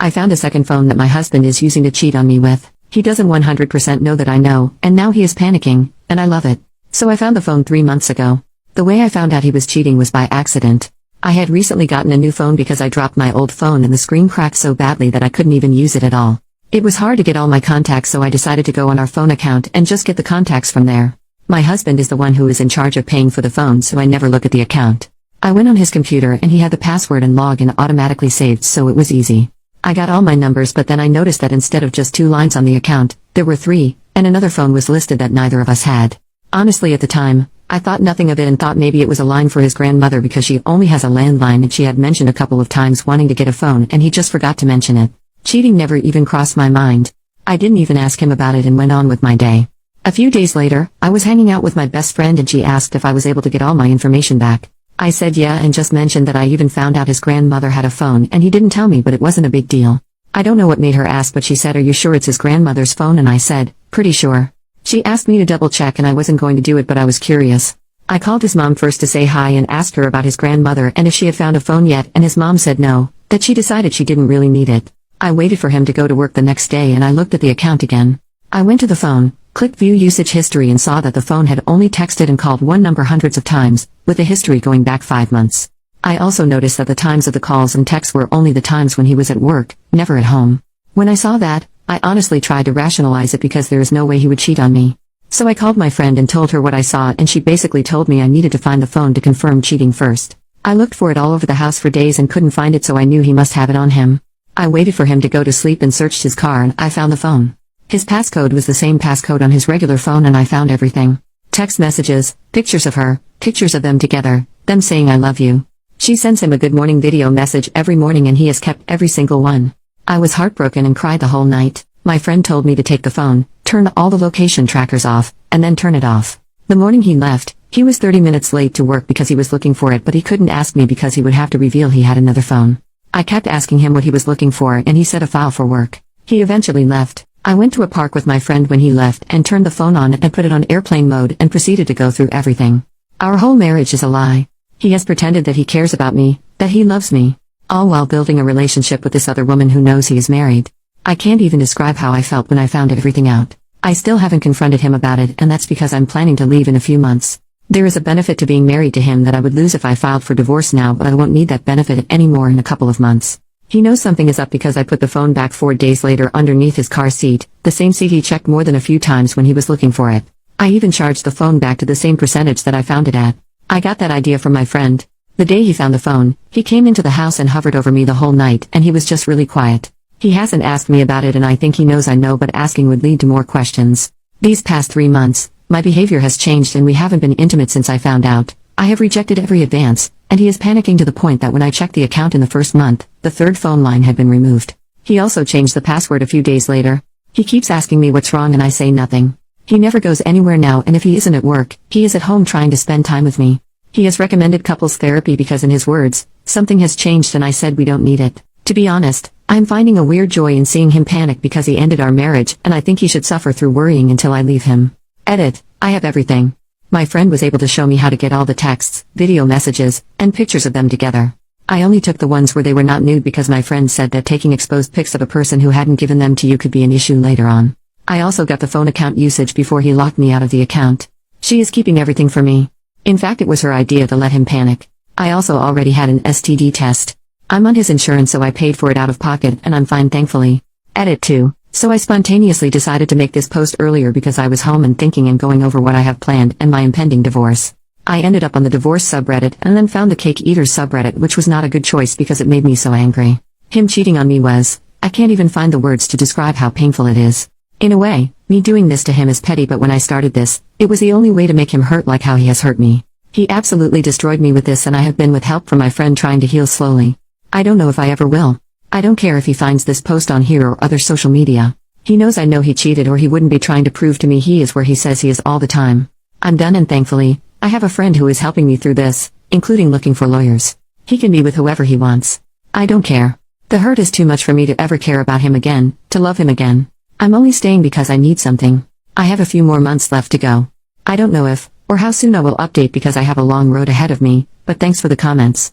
I found a second phone that my husband is using to cheat on me with. He doesn't 100% know that I know, and now he is panicking, and I love it. So I found the phone 3 months ago. The way I found out he was cheating was by accident. I had recently gotten a new phone because I dropped my old phone and the screen cracked so badly that I couldn't even use it at all. It was hard to get all my contacts, so I decided to go on our phone account and just get the contacts from there. My husband is the one who is in charge of paying for the phone, so I never look at the account. I went on his computer and he had the password and login automatically saved, so it was easy. I got all my numbers, but then I noticed that instead of just 2 lines on the account, there were 3, and another phone was listed that neither of us had. Honestly, at the time, I thought nothing of it and thought maybe it was a line for his grandmother because she only has a landline and she had mentioned a couple of times wanting to get a phone and he just forgot to mention it. Cheating never even crossed my mind. I didn't even ask him about it and went on with my day. A few days later, I was hanging out with my best friend and she asked if I was able to get all my information back. I said yeah and just mentioned that I even found out his grandmother had a phone and he didn't tell me, but it wasn't a big deal. I don't know what made her ask, but she said, "Are you sure it's his grandmother's phone?" And I said, "Pretty sure." She asked me to double check and I wasn't going to do it, but I was curious. I called his mom first to say hi and asked her about his grandmother and if she had found a phone yet, and his mom said no, that she decided she didn't really need it. I waited for him to go to work the next day and I looked at the account again. I went to the phone, clicked view usage history and saw that the phone had only texted and called one number hundreds of times, with the history going back 5 months. I also noticed that the times of the calls and texts were only the times when he was at work, never at home. When I saw that, I honestly tried to rationalize it because there is no way he would cheat on me. So I called my friend and told her what I saw, and she basically told me I needed to find the phone to confirm cheating first. I looked for it all over the house for days and couldn't find it, so I knew he must have it on him. I waited for him to go to sleep and searched his car and I found the phone. His passcode was the same passcode on his regular phone and I found everything. Text messages, pictures of her, pictures of them together, them saying "I love you." She sends him a good morning video message every morning and he has kept every single one. I was heartbroken and cried the whole night. My friend told me to take the phone, turn all the location trackers off, and then turn it off. The morning he left, he was 30 minutes late to work because he was looking for it, but he couldn't ask me because he would have to reveal he had another phone. I kept asking him what he was looking for and he said a file for work. He eventually left. I went to a park with my friend when he left and turned the phone on and put it on airplane mode and proceeded to go through everything. Our whole marriage is a lie. He has pretended that he cares about me, that he loves me, all while building a relationship with this other woman who knows he is married. I can't even describe how I felt when I found everything out. I still haven't confronted him about it, and that's because I'm planning to leave in a few months. There is a benefit to being married to him that I would lose if I filed for divorce now, but I won't need that benefit anymore in a couple of months. He knows something is up because I put the phone back 4 days later underneath his car seat, the same seat he checked more than a few times when he was looking for it. I even charged the phone back to the same percentage that I found it at. I got that idea from my friend. The day he found the phone, he came into the house and hovered over me the whole night, and he was just really quiet. He hasn't asked me about it and I think he knows I know, but asking would lead to more questions. These past 3 months, my behavior has changed and we haven't been intimate since I found out. I have rejected every advance, and he is panicking to the point that when I checked the account in the first month, the 3rd phone line had been removed. He also changed the password a few days later. He keeps asking me what's wrong and I say nothing. He never goes anywhere now, and if he isn't at work, he is at home trying to spend time with me. He has recommended couples therapy because in his words, something has changed, and I said we don't need it. To be honest, I'm finding a weird joy in seeing him panic because he ended our marriage, and I think he should suffer through worrying until I leave him. Edit. I have everything. My friend was able to show me how to get all the texts, video messages, and pictures of them together. I only took the ones where they were not nude because my friend said that taking exposed pics of a person who hadn't given them to you could be an issue later on. I also got the phone account usage before he locked me out of the account. She is keeping everything for me. In fact, it was her idea to let him panic. I also already had an STD test. I'm on his insurance, so I paid for it out of pocket, and I'm fine thankfully. Edit 2. So I spontaneously decided to make this post earlier because I was home and thinking and going over what I have planned and my impending divorce. I ended up on the divorce subreddit and then found the cake eaters subreddit, which was not a good choice because it made me so angry. Him cheating on me was, I can't even find the words to describe how painful it is. In a way, me doing this to him is petty, but when I started this, it was the only way to make him hurt like how he has hurt me. He absolutely destroyed me with this, and I have been with help from my friend trying to heal slowly. I don't know if I ever will. I don't care if he finds this post on here or other social media. He knows I know he cheated, or he wouldn't be trying to prove to me he is where he says he is all the time. I'm done, and thankfully, I have a friend who is helping me through this, including looking for lawyers. He can be with whoever he wants. I don't care. The hurt is too much for me to ever care about him again, to love him again. I'm only staying because I need something. I have a few more months left to go. I don't know if, or how soon I will update because I have a long road ahead of me, but thanks for the comments.